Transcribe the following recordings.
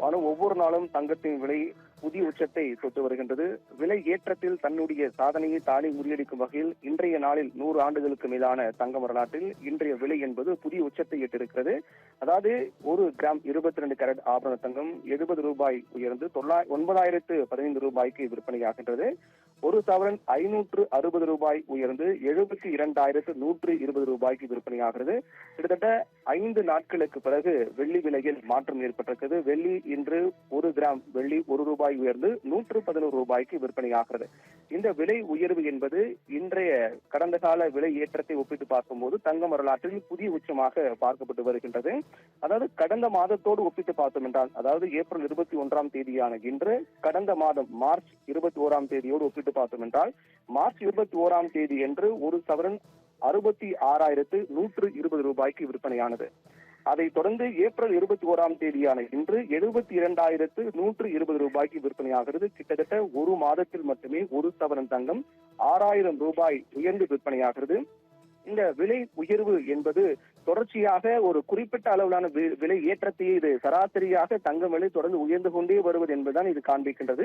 ஆனால் ஒவ்வொரு நாளும் தங்கத்தின் விலை புதிய உச்சத்தை தொட்டு வருகின்றது. விலை ஏற்றத்தில் தன்னுடைய சாதனையை தானே முறியடிக்கும் வகையில் இன்றைய நாளில் 100 ஆண்டுகளுக்கு மேலான தங்க வரலாற்றில் இன்றைய விலை என்பது புதிய உச்சத்தை எட்டிருக்கிறது. அதாவது 1 கிராம் 22 கேரட் ஆபரண தங்கம் 70 ரூபாய் உயர்ந்து 9,015 ரூபாய்க்கு விற்பனையாகின்றது. 1 சவரன் 560 ரூபாய் உயர்ந்து 72,120 ரூபாய்க்கு விற்பனையாகிறது. கிட்டத்தட்ட 5 நாட்களுக்கு பிறகு வெள்ளி விலையில் மாற்றம் ஏற்பட்டிருக்கிறது. வெள்ளி இன்று 1 கிராம் வெள்ளி 1 ரூபாய் உயர்ந்து 111 ரூபாய்க்கு விற்பனையாகிறது. இந்த விலை உயர்வு என்பது இன்றைய கடந்த கால விலை ஏற்றத்தை ஒப்பிட்டு பார்க்கும்போது தங்க வரலாற்றில் புதிய உச்சமாக பார்க்கப்பட்டு வருகின்றது. அதாவது கடந்த மாதத்தோடு ஒப்பிட்டு பார்த்தோம் என்றால், அதாவது ஏப்ரல் 21ஆம் தேதியான இன்று கடந்த மாதம் மார்ச் 21ஆம் தேதியோடு ஒப்பிட்டு பார்த்தோம் என்றால், மார்ச் 21ஆம் தேதி என்று 1 சவரன் 66,120 ரூபாய்க்கு விற்பனையானது. அதைத் தொடர்ந்து ஏப்ரல் 21ஆம் தேதியான இன்று 72,120 ரூபாய்க்கு விற்பனையாகிறது. கிட்டத்தட்ட ஒரு மாதத்தில் மட்டுமே 1 சவரன் தங்கம் 6,000 ரூபாய் உயர்ந்து விற்பனையாகிறது. இந்த விலை உயர்வு என்பது தொடர்ச்சியாக ஒரு குறிப்பிட்ட அளவிலான விலை ஏற்றத்தையே இது சராசரியாக தங்க விலை தொடர்ந்து உயர்ந்து கொண்டே வருவது என்பதுதான் இது காண்பிக்கின்றது.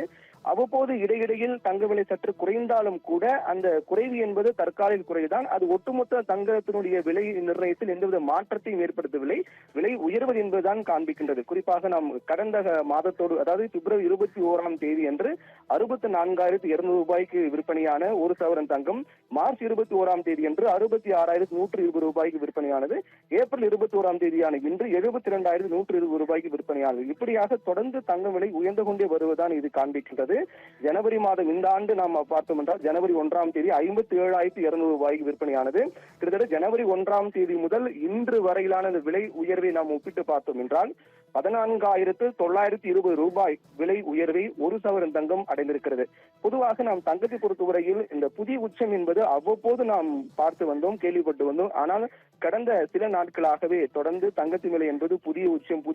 அவ்வப்போது இடையிடையில் தங்க விலை சற்று குறைந்தாலும் கூட அந்த குறைவு என்பது தற்காலிக குறைதான். அது ஒட்டுமொத்த தங்கத்தினுடைய விலை நிர்ணயத்தில் எந்தவித மாற்றத்தையும் ஏற்படுத்தவில்லை. விலை உயர்வது என்பதுதான் காண்பிக்கின்றது. குறிப்பாக நாம் கடந்த மாதத்தோடு, அதாவது பிப்ரவரி 21ஆம் தேதி அன்று 64,200 ரூபாய்க்கு விற்பனையான 1 சவரன் தங்கம் மார்ச் 21ஆம் தேதி அன்று 66,120 ரூபாய்க்கு விற்பனையானது. ஏப்ரல் 21ஆம் தேதியான இன்று 72,120 ரூபாய்க்கு விற்பனையானது. இப்படியாக தொடர்ந்து தங்க விலை உயர்ந்து கொண்டே வருவதுதான் இது காண்பிக்கின்றது. ஜனவரி மாதம் இந்த ஆண்டு நாம் பார்த்தோம் என்றால் ஜனவரி 1ஆம் தேதி 57,200 ரூபாய்க்கு விற்பனையானது. கிட்டத்தட்ட ஜனவரி 1ஆம் தேதி முதல் இன்று வரையிலான இந்த விலை உயர்வை நாம் ஒப்பிட்டு பார்த்தோம் என்றால் 14,920 ரூபாய் விலை உயர்வை 1 சவரன் தங்கம் அடைந்திருக்கிறது. பொதுவாக நாம் தங்கத்தை பொறுத்தவரையில் இந்த புதிய உச்சம் என்பது அவ்வப்போது நாம் பார்த்து வந்தோம், கேள்விப்பட்டு வந்தோம். ஆனால் கடந்த சில நாட்களாகவே தொடர்ந்து தங்கத்தின் விலை என்பது புதிய உச்சம்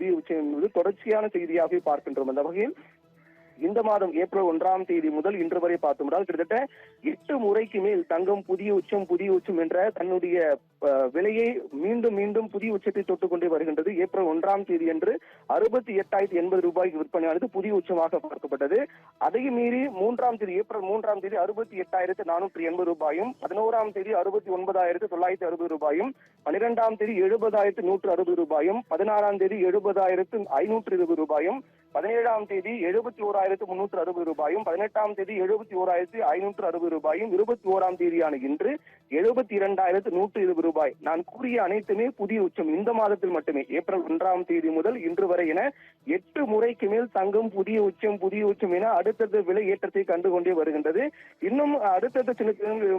என்பது தொடர்ச்சியான செய்தியாகவே பார்க்கின்றோம். அந்த வகையில் இந்த மாதம் ஏப்ரல் 1ஆம் தேதி முதல் இன்று வரை பார்த்தோம் என்றால் கிட்டத்தட்ட 8 முறைக்கு மேல் தங்கம் புதிய உச்சம் என்ற தன்னுடைய விலையை மீண்டும் புதிய உச்சத்தை தொட்டுக் கொண்டே வருகின்றது. ஏப்ரல் 1ஆம் தேதி என்று 68,080 ரூபாய்க்கு விற்பனையானது புதிய உச்சமாக பார்க்கப்பட்டது. அதையும் மீறி ஏப்ரல் 3ஆம் தேதி 68,480 ரூபாயும், 11ஆம் தேதி 69,960 ரூபாயும், 12ஆம் தேதி 70,160 ரூபாயும், 16ஆம் தேதி 70,520 ரூபாயும், 17ஆம் தேதி 71,360 ரூபாயும், 18ஆம் தேதி 71,560 ரூபாயும், 21ஆம் தேதியான இன்று 72,120 ரூபாய். நான் கூறிய அனைத்துமே புதிய உச்சம். இந்த மாதத்தில் மட்டுமே ஏப்ரல் 1ஆம் தேதி முதல் இன்று வரை என 8 முறைக்கு மேல் தங்கம் புதிய உச்சம் என அடுத்தடுத்த விலை ஏற்றத்தை கண்டுகொண்டே வருகின்றது. இன்னும் அடுத்தடுத்த சில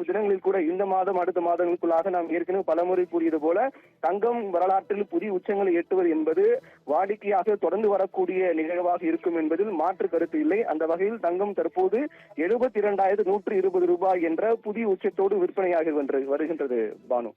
தினங்களில் கூட இந்த மாதம் அடுத்த மாதங்களுக்குள்ளாக நாம் ஏற்கனவே பலமுறை கூறியது போல தங்கம் வரலாற்றில் புதிய உச்சங்களை எட்டுவது என்பது வாடிக்கையாக தொடர்ந்து வரக்கூடிய நிகழ்வாக இருக்கும் என்பதில் மாற்று கருத்து இல்லை. அந்த வகையில் தங்கம் தற்போது 72,120 ரூபாய் என்ற புதிய உச்சத்தோடு விற்பனையாகி வருகின்றது. பானு.